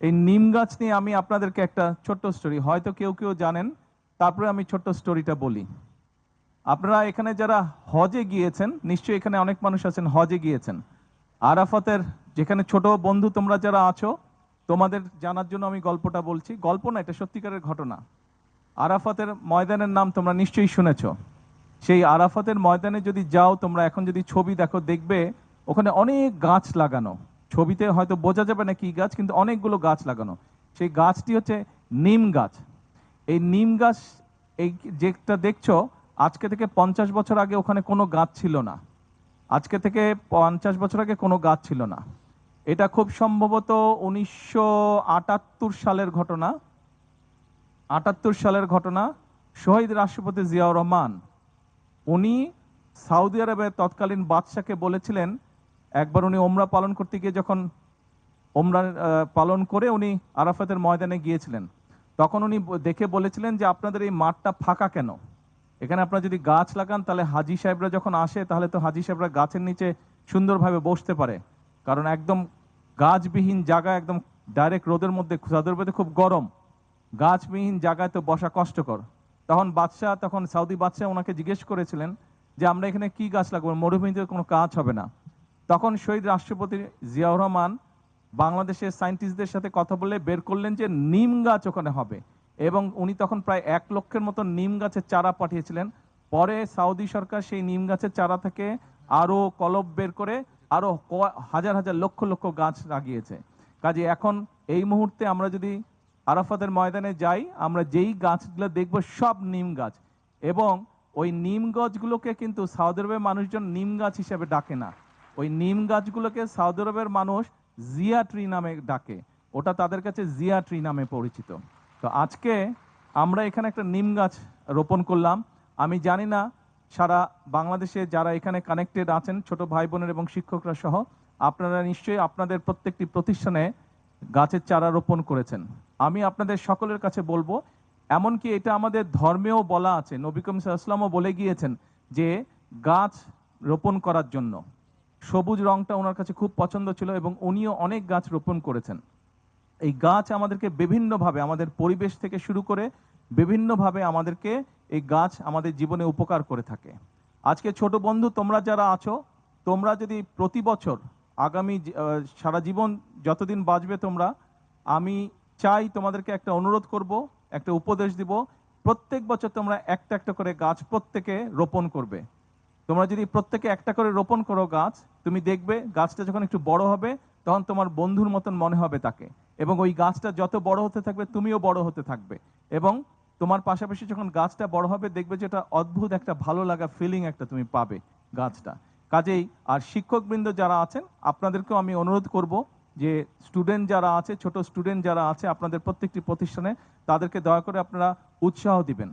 এই নিম গাছ নিয়ে আমি আপনাদেরকে একটা ছোট্ট স্টোরি, হয়তো কেউ কেউ জানেন, তারপরে আমি ছোট্ট স্টোরিটা বলি। আপনারা এখানে যারা হজে গিয়েছেন, নিশ্চয়ই এখানে অনেক মানুষ আছেন হজে গিয়েছেন। আরাফাতের যেখানে ছোট বন্ধু তোমরা যারা আছো, তোমাদের জানার জন্য আমি গল্পটা বলছি। গল্প না, এটা সত্যিকারের ঘটনা। আরাফাতের ময়দানের নাম তোমরা নিশ্চয়ই শুনেছো। সেই আরাফাতের ময়দানে যদি যাও তোমরা, এখন যদি ছবি দেখো, দেখবে ওখানে অনেক গাছ লাগানো। ছবিতে হয়তো বোঝা যাবে না কি গাছ, কিন্তু অনেকগুলো গাছ লাগানো। সেই গাছটি হচ্ছে নিম গাছ। এই নিম গাছ, এই যেটা দেখছো, আজকে থেকে 50 বছর আগে ওখানে কোনো গাছ ছিল না। আজকে থেকে 50 বছর আগে কোনো গাছ ছিল না। এটা খুব সম্ভবত 1978 সালের ঘটনা। 78 সালের ঘটনা। শহীদ রাষ্ট্রপতি জিয়াউর রহমান, উনি সৌদি আরবের তৎকালীন বাদশাকে বলেছিলেন, একবার উনি ওমরা পালন করতে গিয়ে যখন ওমরা পালন করে উনি আরাফাতের ময়দানে গিয়েছিলেন, তখন উনি দেখে বলেছিলেন যে আপনাদের এই মাঠটা ফাঁকা কেন? এখানে আপনারা যদি গাছ লাগান তাহলে হাজি সাহেবরা যখন আসে, তাহলে তো হাজি সাহেবরা গাছের নিচে সুন্দরভাবে বসতে পারে। কারণ একদম গাছবিহীন জায়গা, একদম ডাইরেক্ট রোদের মধ্যে, রোদের মধ্যে খুব গরম, গাছবিহীন জায়গায় তো বসা কষ্টকর। তখন সৌদি বাদশাহ ওনাকে জিজ্ঞেস করেছিলেন যে আমরা এখানে কি গাছ লাগাবো, মরুভূমিতে কোনো কাজ হবে না। তখন শহীদ রাষ্ট্রপতি জিয়াউর রহমান বাংলাদেশের সায়েন্টিস্টদের সাথে কথা বলে বের করলেন যে নিম গাছ ওখানে হবে। এবং উনি তখন প্রায় 1 লক্ষের মতো নিম গাছের চারা পাঠিয়েছিলেন। পরে সৌদি সরকার সেই নিম গাছের চারা থেকে আরো কলব বের করে আরো হাজার হাজার লক্ষ লক্ষ গাছ লাগিয়েছে। কাজে এখন এই মুহূর্তে আমরা যদি আরাফাতের ময়দানে যাই, আমরা যেই গাছগুলো দেখব সব নিম গাছ। এবং ওই নিম গাছগুলোকে কিন্তু সৌদি আরবের মানুষজন নিম গাছ হিসেবে ডাকে না। ওই নিম গাছগুলোকে সৌদি আরবের মানুষ জিয়া ট্রি নামে ডাকে। ওটা তাদের কাছে জিয়া ট্রি নামে পরিচিত। তো আজকে আমরা এখানে একটা নিম গাছ রোপণ করলাম। আমি জানি না সারা বাংলাদেশে যারা এখানে কানেক্টেড আছেন, ছোট ভাই বোনের এবং শিক্ষকরা সহ, আপনারা নিশ্চয়ই আপনাদের প্রত্যেকটি প্রতিষ্ঠানে গাছের চারা রোপণ করেছেন। আমি আপনাদের সকলের কাছে বলবো, এমনকি এটা আমাদের ধর্মেও বলা আছে, নবী করিম সাল্লাল্লাহু আলাইহি ওয়াসাল্লামও বলে গিয়েছেন যে গাছ রোপণ করার জন্য। সবুজ রংটা ওনার কাছে খুব পছন্দ ছিল এবং উনিও অনেক গাছ রোপণ করেছেন। এই গাছ আমাদেরকে বিভিন্নভাবে, আমাদের পরিবেশ থেকে শুরু করে বিভিন্নভাবে আমাদেরকে এই গাছ আমাদের জীবনে উপকার করে থাকে। আজকে ছোট বন্ধু তোমরা যারা আছো, তোমরা যদি প্রতি বছর আগামী সারা জীবন যতদিন বাঁচবে তোমরা, আমি চাই তোমাদেরকে একটা অনুরোধ করব, একটা উপদেশ দিব, প্রত্যেক বছর তোমরা একটা একটা করে গাছ প্রত্যেকে রোপণ করবে। তোমরা যদি প্রত্যেকে একটা করে রোপণ করো গাছ, তুমি দেখবে গাছটা যখন একটু বড় হবে তখন তোমার বন্ধুর মতন মনে হবে তাকে। এবং ওই গাছটা যত বড় হতে থাকবে তুমিও বড় হতে থাকবে। এবং তোমার পাশাপাশি যখন গাছটা বড় হবে দেখবে যে এটা অদ্ভুত একটা ভালো লাগা ফিলিং একটা তুমি পাবে গাছটা। কাজেই আর শিক্ষকবৃন্দ যারা আছেন, আপনাদেরকেও আমি অনুরোধ করব যে স্টুডেন্ট যারা আছে, ছোট স্টুডেন্ট যারা আছে আপনাদের প্রত্যেকটি প্রতিষ্ঠানে, তাদেরকে দয়া করে আপনারা উৎসাহ দিবেন।